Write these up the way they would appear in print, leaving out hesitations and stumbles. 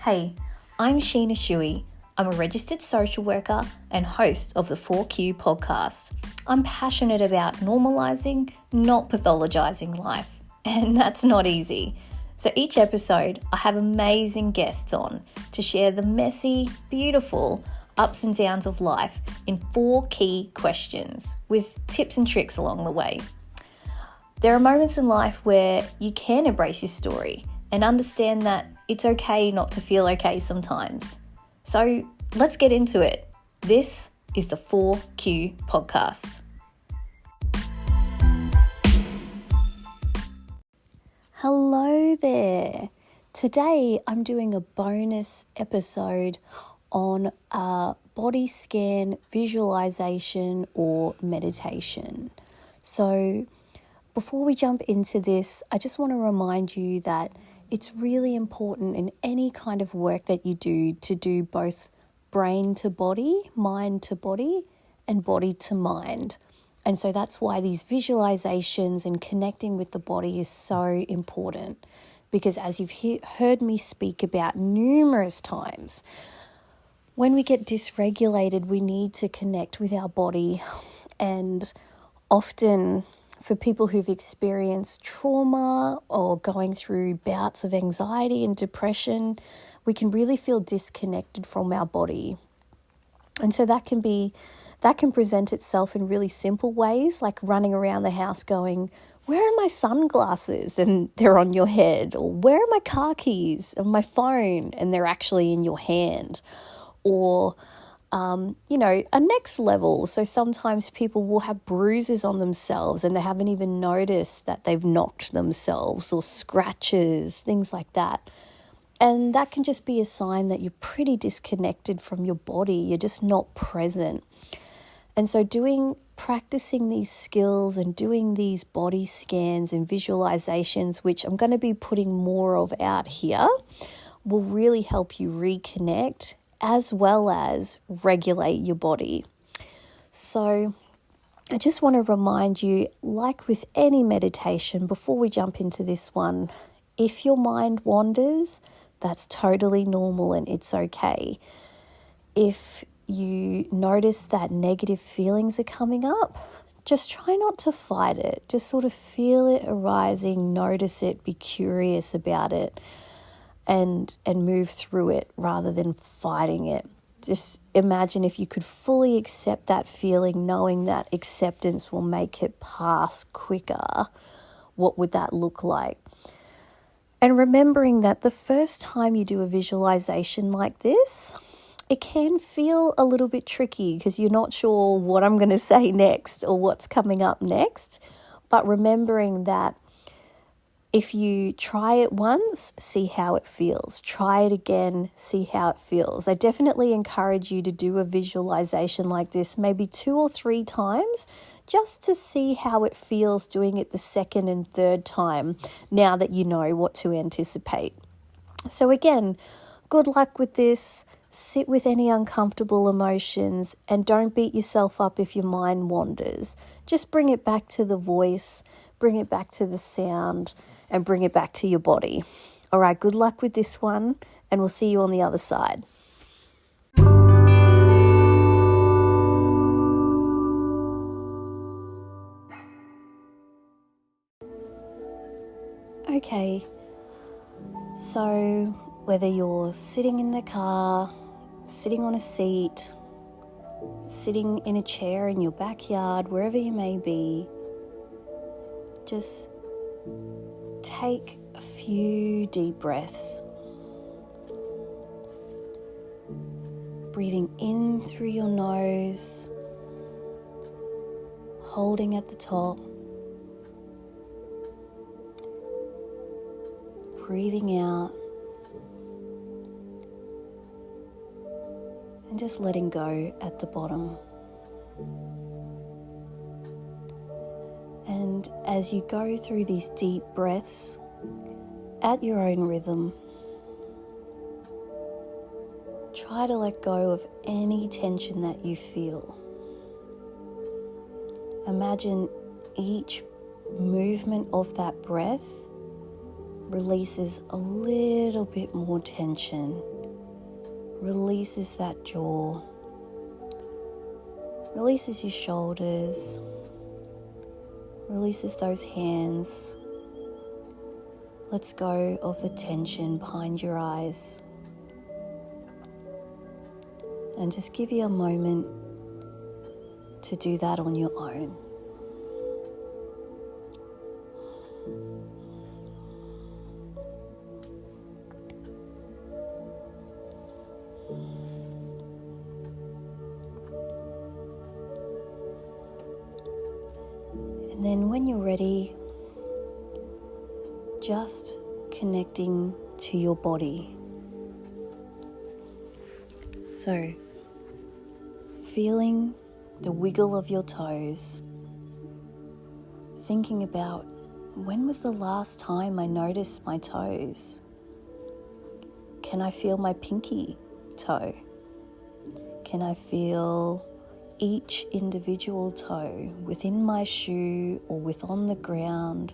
Hey, I'm Sheena Shuey. I'm a registered social worker and host of the 4Q podcast. I'm passionate about normalising, not pathologising life, and that's not easy. So each episode, I have amazing guests on to share the messy, beautiful ups and downs of life in 4 key questions with tips and tricks along the way. There are moments in life where you can embrace your story and understand that it's okay not to feel okay sometimes. So let's get into it. This is the 4Q podcast. Hello there. Today I'm doing a bonus episode on body scan, visualization or meditation. So before we jump into this, I just want to remind you that it's really important in any kind of work that you do to do both brain to body, mind to body, and body to mind. And so that's why these visualizations and connecting with the body is so important. Because as you've heard me speak about numerous times, when we get dysregulated, we need to connect with our body. And often for people who've experienced trauma or going through bouts of anxiety and depression, we can really feel disconnected from our body. And so that can present itself in really simple ways, like running around the house going, "Where are my sunglasses?" and they're on your head. Or "Where are my car keys and my phone?" and they're actually in your hand. Or a next level. So sometimes people will have bruises on themselves and they haven't even noticed that they've knocked themselves, or scratches, things like that. And that can just be a sign that you're pretty disconnected from your body. You're just not present. And so practicing these skills and doing these body scans and visualizations, which I'm going to be putting more of out here, will really help you reconnect as well as regulate your body. So I just want to remind you, like with any meditation, before we jump into this one, if your mind wanders, that's totally normal and it's okay. If you notice that negative feelings are coming up, just try not to fight it. Just sort of feel it arising, notice it, be curious about it. And move through it rather than fighting it. Just imagine if you could fully accept that feeling, knowing that acceptance will make it pass quicker. What would that look like? And remembering that the first time you do a visualization like this, it can feel a little bit tricky because you're not sure what I'm going to say next or what's coming up next. But remembering that if you try it once, see how it feels. Try it again, see how it feels. I definitely encourage you to do a visualization like this maybe 2 or 3 times just to see how it feels doing it the second and third time now that you know what to anticipate. So again, good luck with this. Sit with any uncomfortable emotions and don't beat yourself up if your mind wanders. Just bring it back to the voice, bring it back to the sound, and bring it back to your body. All right, good luck with this one, and we'll see you on the other side. Okay, so whether you're sitting in the car, sitting on a seat, sitting in a chair in your backyard, wherever you may be, just take a few deep breaths. Breathing in through your nose, holding at the top. Breathing out. And just letting go at the bottom. And as you go through these deep breaths at your own rhythm, try to let go of any tension that you feel. Imagine each movement of that breath releases a little bit more tension releases that jaw, releases your shoulders, releases those hands, lets go of the tension behind your eyes. And just give you a moment to do that on your own. And then when you're ready, just connecting to your body. So, feeling the wiggle of your toes, thinking about when was the last time I noticed my toes? Can I feel my pinky toe? Can I feel each individual toe within my shoe or on the ground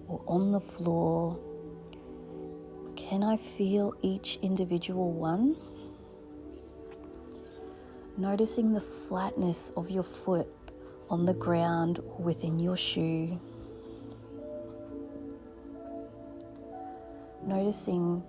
or on the floor? Can I feel each individual one? Noticing the flatness of your foot on the ground or within your shoe. Noticing,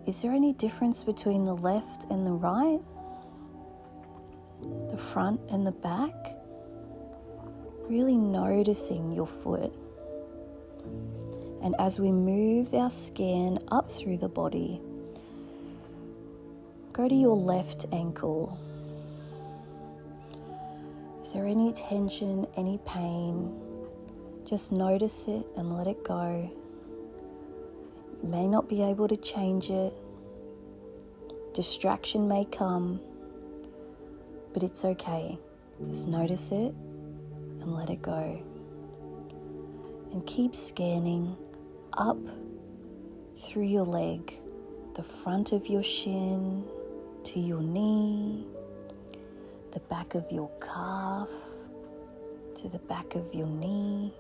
is there any difference between the left and the right? The front and the back? Really noticing your foot. And as we move our scan up through the body, go to your left ankle. Is there any tension, any pain? Just notice it and let it go. You may not be able to change it. Distraction may come, but it's okay. Just notice it and let it go. And keep scanning up through your leg, the front of your shin to your knee, the back of your calf to the back of your knee,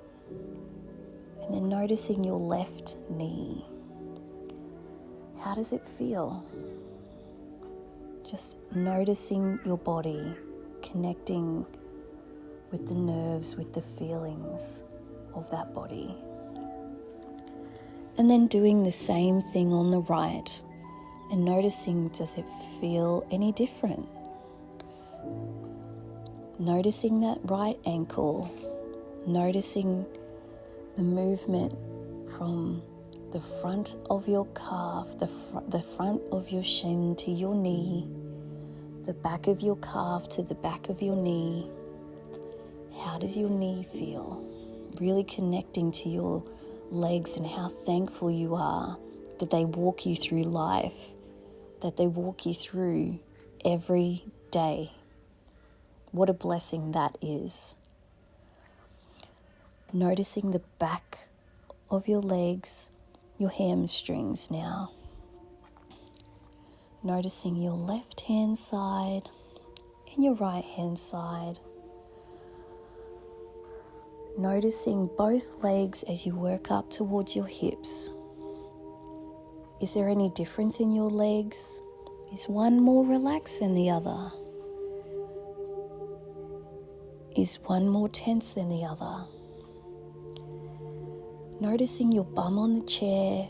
and then noticing your left knee. How does it feel? Just noticing your body, connecting with the nerves, with the feelings of that body. And then doing the same thing on the right and noticing, does it feel any different? Noticing that right ankle, noticing the movement from the front of your calf, the front of your shin to your knee, the back of your calf to the back of your knee. How does your knee feel? Really connecting to your legs and how thankful you are that they walk you through life, that they walk you through every day. What a blessing that is. Noticing the back of your legs, your hamstrings now. Noticing your left hand side and your right hand side. Noticing both legs as you work up towards your hips. Is there any difference in your legs? Is one more relaxed than the other? Is one more tense than the other? Noticing your bum on the chair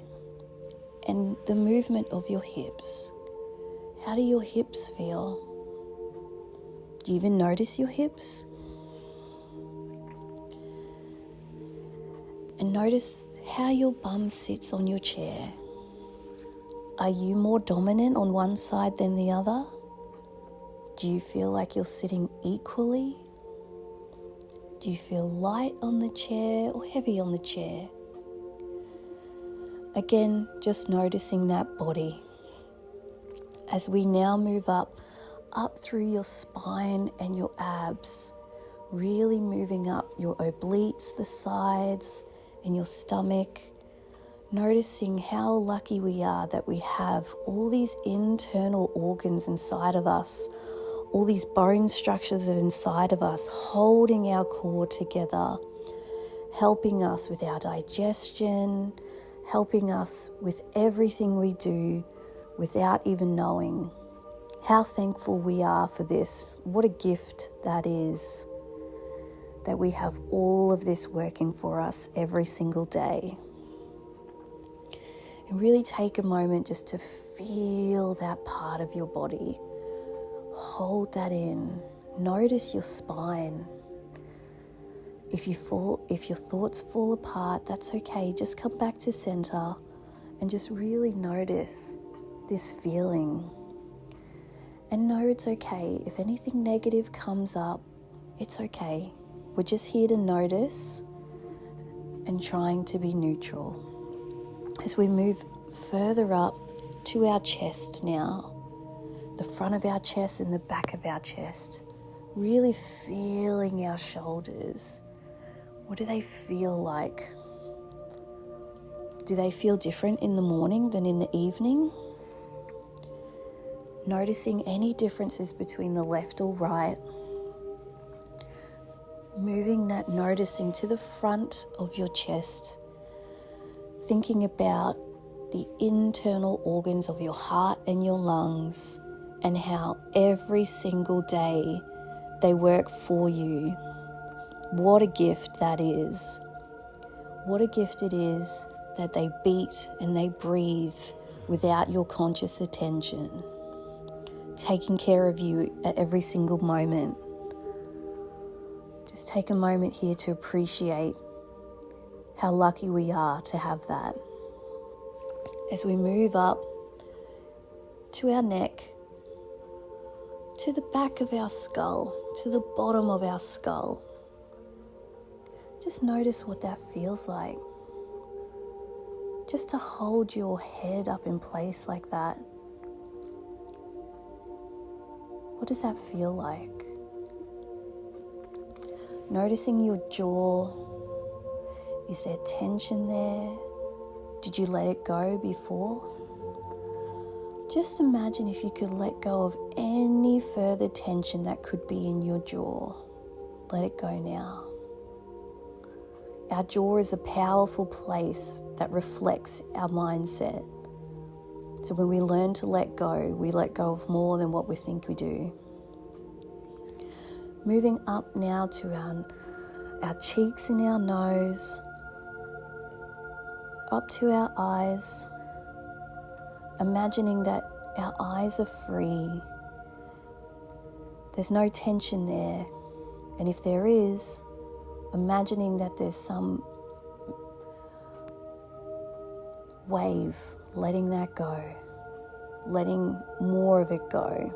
and the movement of your hips. How do your hips feel? Do you even notice your hips? And notice how your bum sits on your chair. Are you more dominant on one side than the other? Do you feel like you're sitting equally? Do you feel light on the chair or heavy on the chair? Again, just noticing that body. As we now move up through your spine and your abs, really moving up your obliques, the sides, and your stomach, noticing how lucky we are that we have all these internal organs inside of us, all these bone structures inside of us holding our core together, helping us with our digestion, helping us with everything we do without even knowing. how thankful we are for this. What a gift that is, that we have all of this working for us every single day. And really take a moment just to feel that part of your body. Hold that in. Notice your spine. If your thoughts fall apart, that's okay. Just come back to center and just really notice this feeling. And know it's okay. If anything negative comes up, it's okay. We're just here to notice and trying to be neutral. As we move further up to our chest now, the front of our chest and the back of our chest, really feeling our shoulders. What do they feel like? Do they feel different in the morning than in the evening? Noticing any differences between the left or right. Moving that noticing to the front of your chest. Thinking about the internal organs of your heart and your lungs and how every single day they work for you. What a gift that is. What a gift it is that they beat and they breathe without your conscious attention, taking care of you at every single moment. Just take a moment here to appreciate how lucky we are to have that. As we move up to our neck, to the back of our skull, to the bottom of our skull, just notice what that feels like. Just to hold your head up in place like that. What does that feel like? Noticing your jaw. Is there tension there? Did you let it go before? Just imagine if you could let go of any further tension that could be in your jaw. Let it go now. Our jaw is a powerful place that reflects our mindset. So when we learn to let go, we let go of more than what we think we do. Moving up now to our cheeks and our nose, up to our eyes, imagining that our eyes are free. There's no tension there. And if there is, imagining that there's some wave, letting that go, letting more of it go.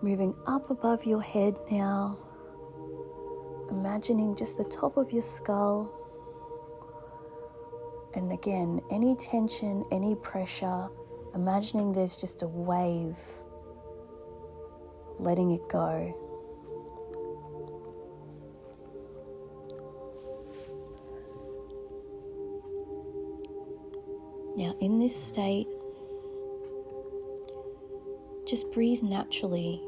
Moving up above your head now, imagining just the top of your skull. And again, any tension, any pressure, imagining there's just a wave, letting it go. Now in this state, just breathe naturally.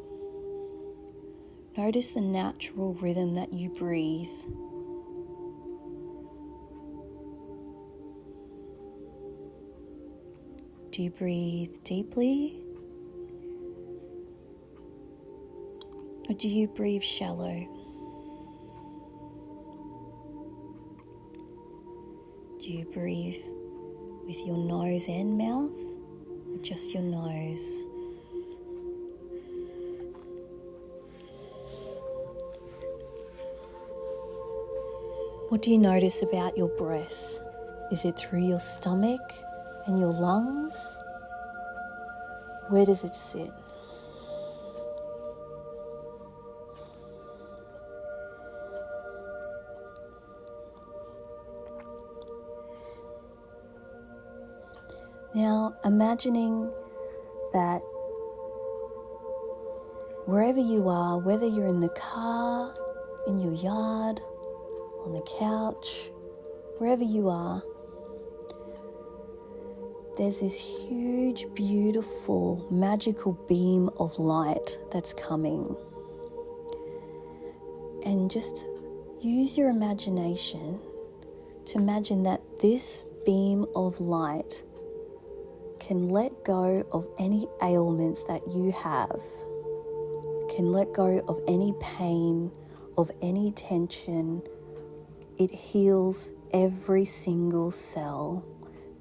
Notice the natural rhythm that you breathe. Do you breathe deeply? Or do you breathe shallow? Do you breathe with your nose and mouth, or just your nose? What do you notice about your breath? Is it through your stomach and your lungs? Where does it sit? Now, imagining that wherever you are, whether you're in the car, in your yard, on the couch, wherever you are, there's this huge, beautiful, magical beam of light that's coming. And just use your imagination to imagine that this beam of light can let go of any ailments that you have, can let go of any pain, of any tension. It heals every single cell.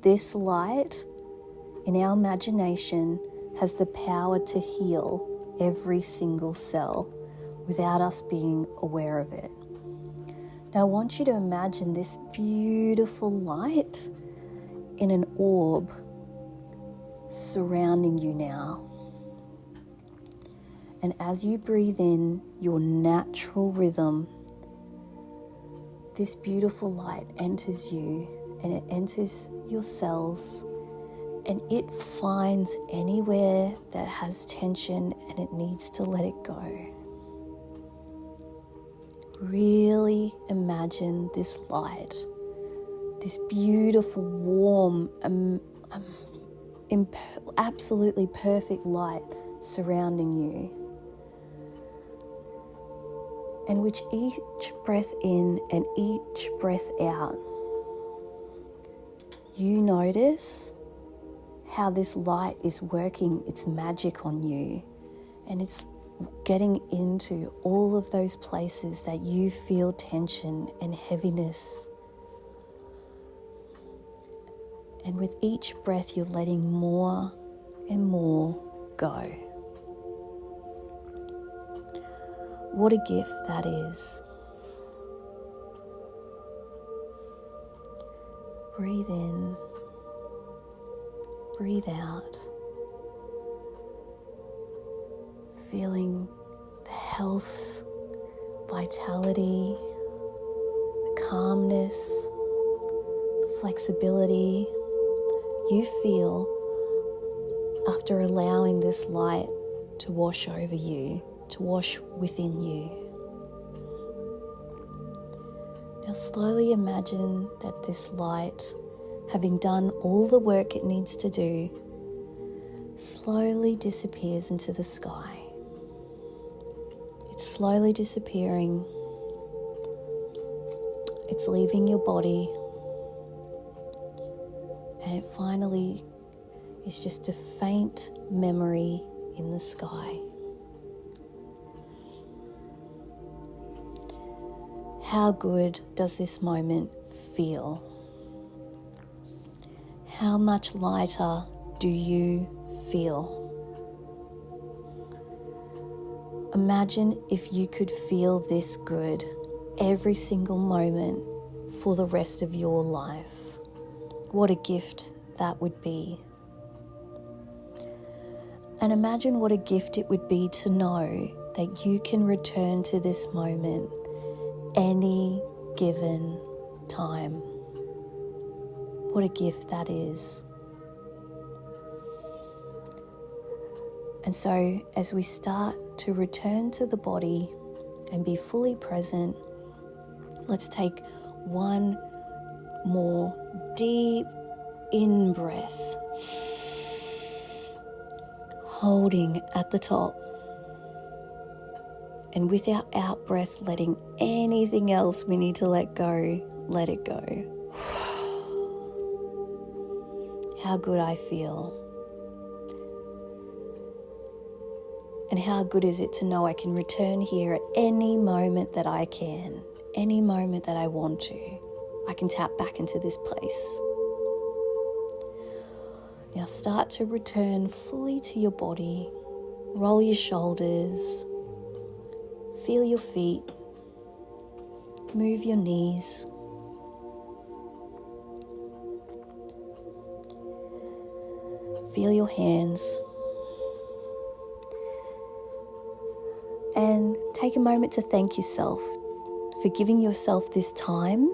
This light in our imagination has the power to heal every single cell without us being aware of it. Now I want you to imagine this beautiful light in an orb surrounding you now. And as you breathe in your natural rhythm, this beautiful light enters you and it enters your cells and it finds anywhere that has tension and it needs to let it go. Really imagine this light, this beautiful, warm, absolutely perfect light surrounding you. And with each breath in and each breath out, you notice how this light is working its magic on you, and it's getting into all of those places that you feel tension and heaviness. And with each breath, you're letting more and more go. What a gift that is. Breathe in, breathe out, feeling the health, vitality, the calmness, the flexibility you feel after allowing this light to wash over you, to wash within you. Now slowly imagine that this light, having done all the work it needs to do, slowly disappears into the sky. It's slowly disappearing. It's leaving your body. And it finally is just a faint memory in the sky. How good does this moment feel? How much lighter do you feel? Imagine if you could feel this good every single moment for the rest of your life. What a gift that would be. And imagine what a gift it would be to know that you can return to this moment any given time. What a gift that is. And so as we start to return to the body and be fully present, let's take one more deep in breath, holding at the top, and with our out breath, letting anything else we need to let go, let it go. How good I feel. And how good is it to know I can return here at any moment that I can, any moment that I want to. I can tap back into this place. Now start to return fully to your body. Roll your shoulders. Feel your feet. Move your knees. Feel your hands. And take a moment to thank yourself for giving yourself this time,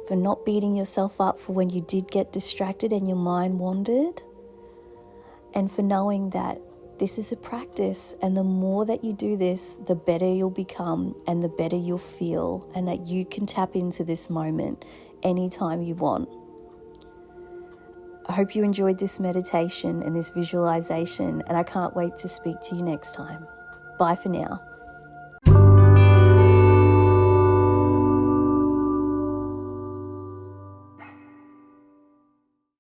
for not beating yourself up for when you did get distracted and your mind wandered, and for knowing that this is a practice, and the more that you do this, the better you'll become and the better you'll feel, and that you can tap into this moment anytime you want. I hope you enjoyed this meditation and this visualization, and I can't wait to speak to you next time. Bye for now.